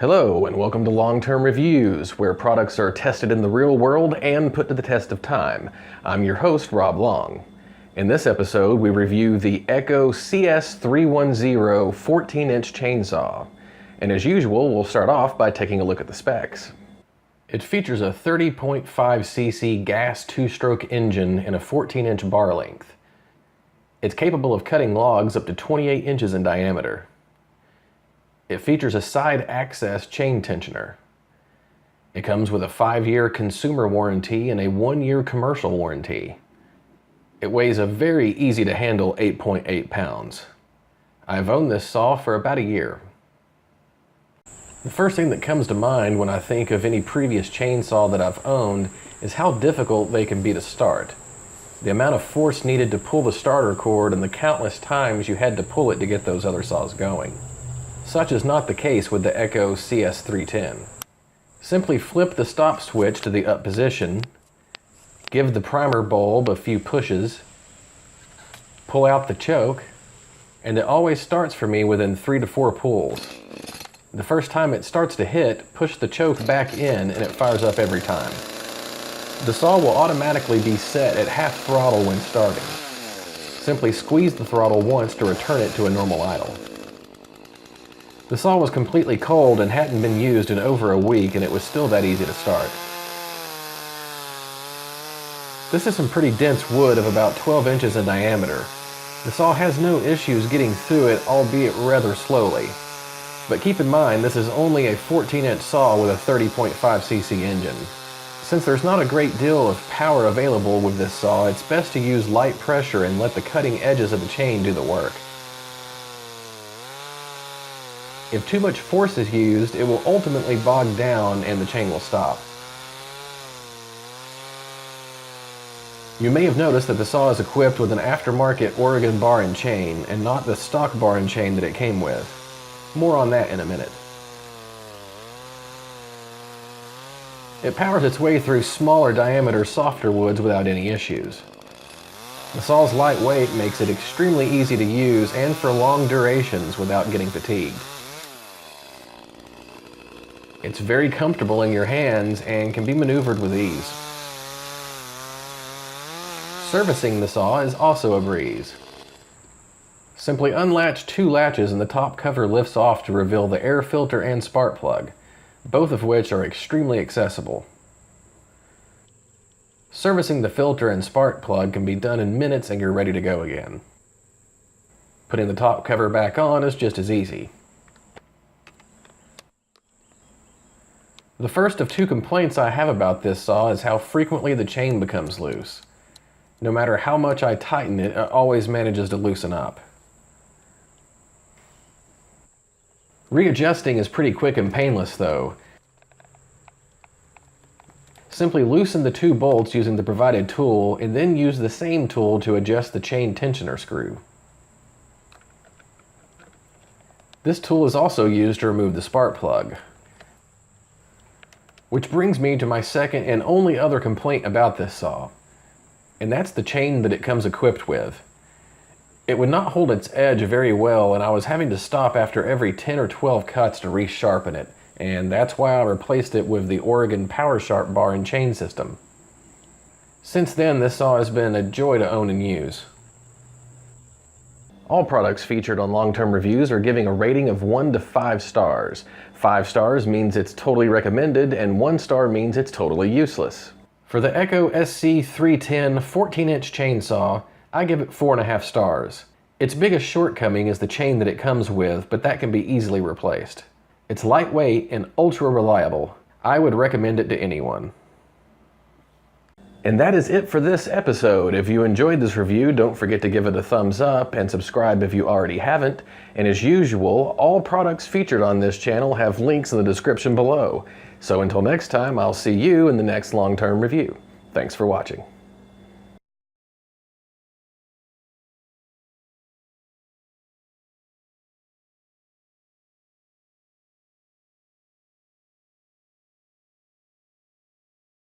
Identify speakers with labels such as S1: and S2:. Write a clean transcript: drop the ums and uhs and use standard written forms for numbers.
S1: Hello and welcome to Long-Term Reviews, where products are tested in the real world and put to the test of time. I'm your host, Rob Long. In this episode, we review the Echo CS-310 14-inch chainsaw. And as usual, we'll start off by taking a look at the specs. It features a 30.5cc gas two-stroke engine and a 14-inch bar length. It's capable of cutting logs up to 28 inches in diameter. It features a side access chain tensioner. It comes with a 5-year consumer warranty and a 1-year commercial warranty. It weighs a very easy to handle 8.8 pounds. I've owned this saw for about a year. The first thing that comes to mind when I think of any previous chainsaw that I've owned is how difficult they can be to start. The amount of force needed to pull the starter cord and the countless times you had to pull it to get those other saws going. Such is not the case with the Echo CS-310. Simply flip the stop switch to the up position, give the primer bulb a few pushes, pull out the choke, and it always starts for me within 3 to 4 pulls. The first time it starts to hit, push the choke back in and it fires up every time. The saw will automatically be set at half throttle when starting. Simply squeeze the throttle once to return it to a normal idle. The saw was completely cold and hadn't been used in over a week, and it was still that easy to start. This is some pretty dense wood of about 12 inches in diameter. The saw has no issues getting through it, albeit rather slowly. But keep in mind, this is only a 14-inch saw with a 30.5cc engine. Since there's not a great deal of power available with this saw, it's best to use light pressure and let the cutting edges of the chain do the work. If too much force is used, it will ultimately bog down and the chain will stop. You may have noticed that the saw is equipped with an aftermarket Oregon bar and chain, and not the stock bar and chain that it came with. More on that in a minute. It powers its way through smaller diameter softer woods without any issues. The saw's lightweight makes it extremely easy to use and for long durations without getting fatigued. It's very comfortable in your hands and can be maneuvered with ease. Servicing the saw is also a breeze. Simply unlatch 2 latches and the top cover lifts off to reveal the air filter and spark plug, both of which are extremely accessible. Servicing the filter and spark plug can be done in minutes and you're ready to go again. Putting the top cover back on is just as easy. The first of 2 complaints I have about this saw is how frequently the chain becomes loose. No matter how much I tighten it, it always manages to loosen up. Readjusting is pretty quick and painless though. Simply loosen the 2 bolts using the provided tool and then use the same tool to adjust the chain tensioner screw. This tool is also used to remove the spark plug. Which brings me to my second and only other complaint about this saw, and that's the chain that it comes equipped with. It would not hold its edge very well, and I was having to stop after every 10 or 12 cuts to resharpen it, and that's why I replaced it with the Oregon PowerSharp bar and chain system. Since then, this saw has been a joy to own and use. All products featured on Long-Term Reviews are giving a rating of 1 to 5 stars. 5 stars means it's totally recommended, and 1 star means it's totally useless. For the Echo SC310 14-inch chainsaw, I give it 4.5 stars. Its biggest shortcoming is the chain that it comes with, but that can be easily replaced. It's lightweight and ultra reliable. I would recommend it to anyone. And that is it for this episode. If you enjoyed this review, don't forget to give it a thumbs up and subscribe if you already haven't. And as usual, all products featured on this channel have links in the description below. So until next time, I'll see you in the next long-term review. Thanks for watching.